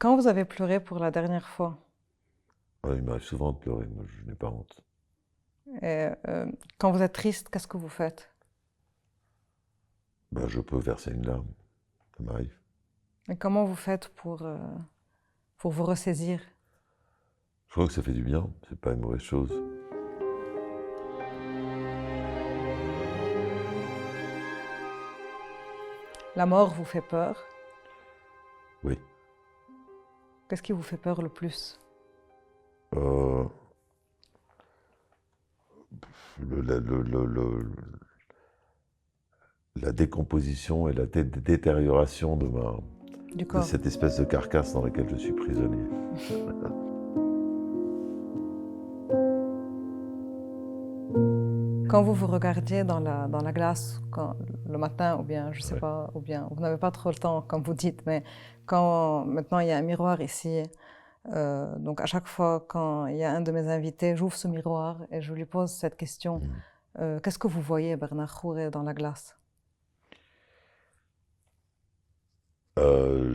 Quand vous avez pleuré pour la dernière fois, Ouais, il m'arrive souvent de pleurer, moi je n'ai pas honte. et quand vous êtes triste, qu'est-ce que vous faites? Ben, je peux verser une larme, ça m'arrive. Et comment vous faites pour vous ressaisir? Je crois que ça fait du bien, c'est pas une mauvaise chose. La mort vous fait peur. Oui. Qu'est-ce qui vous fait peur le plus? Euh, le- le- le- le- le- la décomposition et la détérioration Du de corps. cette espèce de carcasse dans laquelle je suis prisonnier. Quand vous vous regardiez dans la glace le matin, ou bien, je sais Ouais. pas, ou bien vous n'avez pas trop le temps, comme vous dites, mais quand maintenant il y a un miroir ici, donc à chaque fois quand il y a un de mes invités, j'ouvre ce miroir et je lui pose cette question. Mm. Qu'est-ce que vous voyez, Bernard Khouré, dans la glace?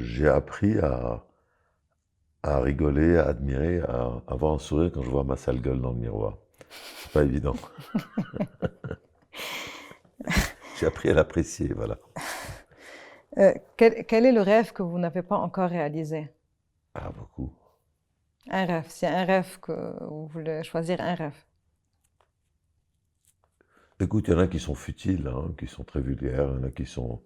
J'ai appris à rigoler, à admirer, à avoir un sourire quand je vois ma sale gueule dans le miroir. C'est pas évident. J'ai appris à l'apprécier, voilà. Quel est le rêve que vous n'avez pas encore réalisé? Ah, beaucoup. Un rêve, s'il y a un rêve que vous voulez choisir, un rêve. Écoute, il y en a qui sont futiles, hein, qui sont très vulgaires, il y en a qui sont...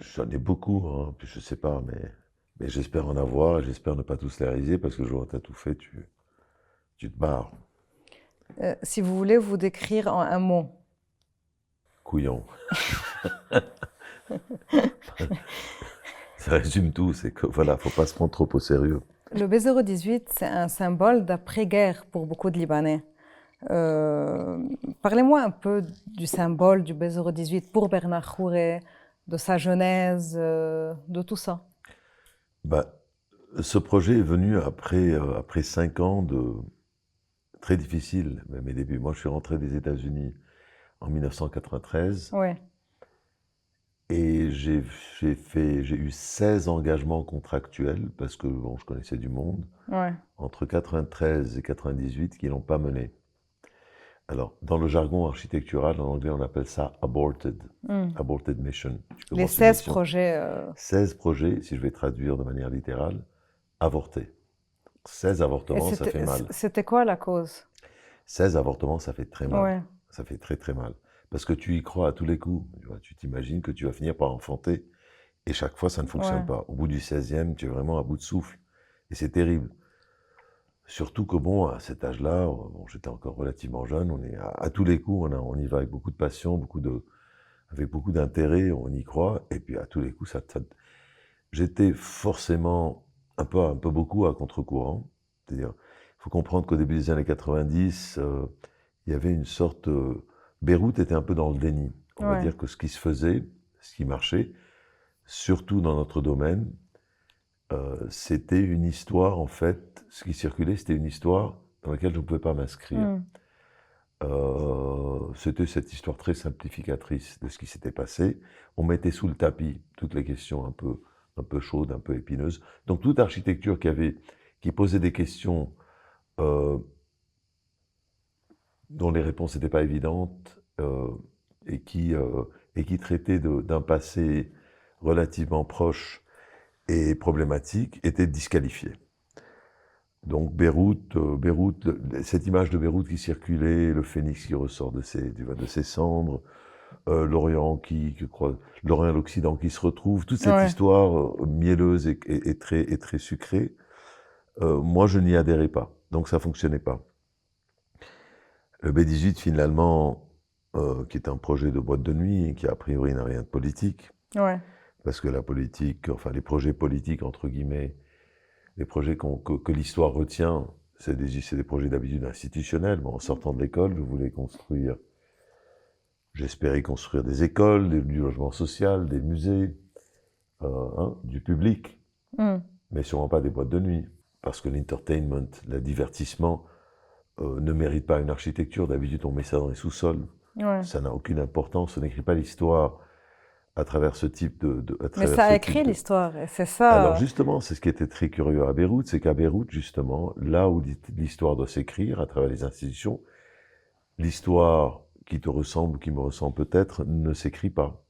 J'en ai beaucoup, hein, puis je sais pas, mais j'espère en avoir, et j'espère ne pas tous les réaliser, parce que le jour où tu as tout fait, tu te barres. Si vous voulez vous décrire en un mot, Couillon. Ça résume tout, c'est que voilà, faut pas se prendre trop au sérieux. le B018, c'est un symbole d'après-guerre pour beaucoup de Libanais. Parlez-moi un peu du symbole du B018 pour Bernard Khouré, de sa genèse, de tout ça. Bah, ce projet est venu après 5 ans de très difficiles, mes débuts. Moi, je suis rentré des États-Unis en 1993 Oui, et j'ai eu 16 engagements contractuels parce que bon, je connaissais du monde oui, entre 93 et 98 qui n'ont pas mené. Alors, dans le jargon architectural, en anglais, on appelle ça aborted, hmm. aborted mission. Tu Les commences une 16 mission, projets. 16 projets, si je vais traduire de manière littérale, avortés. 16 Et avortements, ça fait mal. c'était quoi la cause? 16 avortements, ça fait très mal. Oui, Ça fait très très mal. Parce que tu y crois à tous les coups. Tu t'imagines que tu vas finir par enfanter. Et chaque fois, ça ne fonctionne ouais, pas. Au bout du 16e, tu es vraiment à bout de souffle. Et c'est terrible. Surtout que bon, à cet âge-là, bon, j'étais encore relativement jeune, on est à tous les coups, on y va avec beaucoup de passion, avec beaucoup d'intérêt, on y croit, et puis à tous les coups, j'étais forcément un peu beaucoup à contre-courant. C'est-à-dire, il faut comprendre qu'au début des années 90, il y avait une sorte... Beyrouth était un peu dans le déni. On va ouais. dire que ce qui se faisait, ce qui marchait, surtout dans notre domaine, c'était une histoire, en fait, ce qui circulait, c'était une histoire dans laquelle je ne pouvais pas m'inscrire. Hmm. C'était cette histoire très simplificatrice de ce qui s'était passé. On mettait sous le tapis toutes les questions un peu chaudes, un peu épineuses. Donc toute architecture qui posait des questions euh, dont les réponses n'étaient pas évidentes et qui traitait d'un passé relativement proche et problématique était disqualifiée. Donc Beyrouth, cette image de Beyrouth qui circulait, le phénix qui ressort de ses cendres, l'Orient l'Orient et l'Occident qui se retrouvent, toute cette Ouais. histoire mielleuse et très sucrée, moi je n'y adhérais pas, donc ça fonctionnait pas. Le B18 finalement, qui est un projet de boîte de nuit et qui a priori n'a rien de politique, Ouais. parce que la politique, enfin les projets politiques entre guillemets, les projets que l'histoire retient, c'est des projets d'habitude institutionnels. Bon, en sortant de l'école, je voulais construire, j'espérais construire des écoles, du logement social, des musées, du public, Hmm. mais sûrement pas des boîtes de nuit. Parce que l'entertainment, le divertissement, ne mérite pas une architecture. D'habitude, on met ça dans les sous-sols. Ouais. Ça n'a aucune importance, ça n'écrit pas l'histoire à travers ce type à Mais travers ça ce a type écrit de... l'histoire, et c'est Alors ça. justement, c'est ce qui était très curieux à Beyrouth, c'est qu'à Beyrouth, justement, là où l'histoire doit s'écrire, à travers les institutions, l'histoire qui te ressemble, qui me ressemble peut-être, ne s'écrit pas.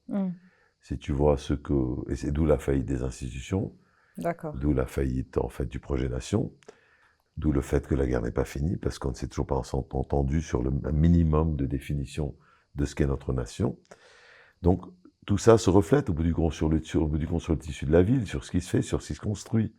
Si tu vois ce que... Et c'est d'où la faillite des institutions, D'accord. d'où la faillite, en fait, du projet nation, d'où le fait que la guerre n'est pas finie, parce qu'on ne s'est toujours pas entendu sur le minimum de définition de ce qu'est notre nation. Donc, tout ça se reflète au bout du compte sur le tissu de la ville, sur ce qui se fait, sur ce qui se construit.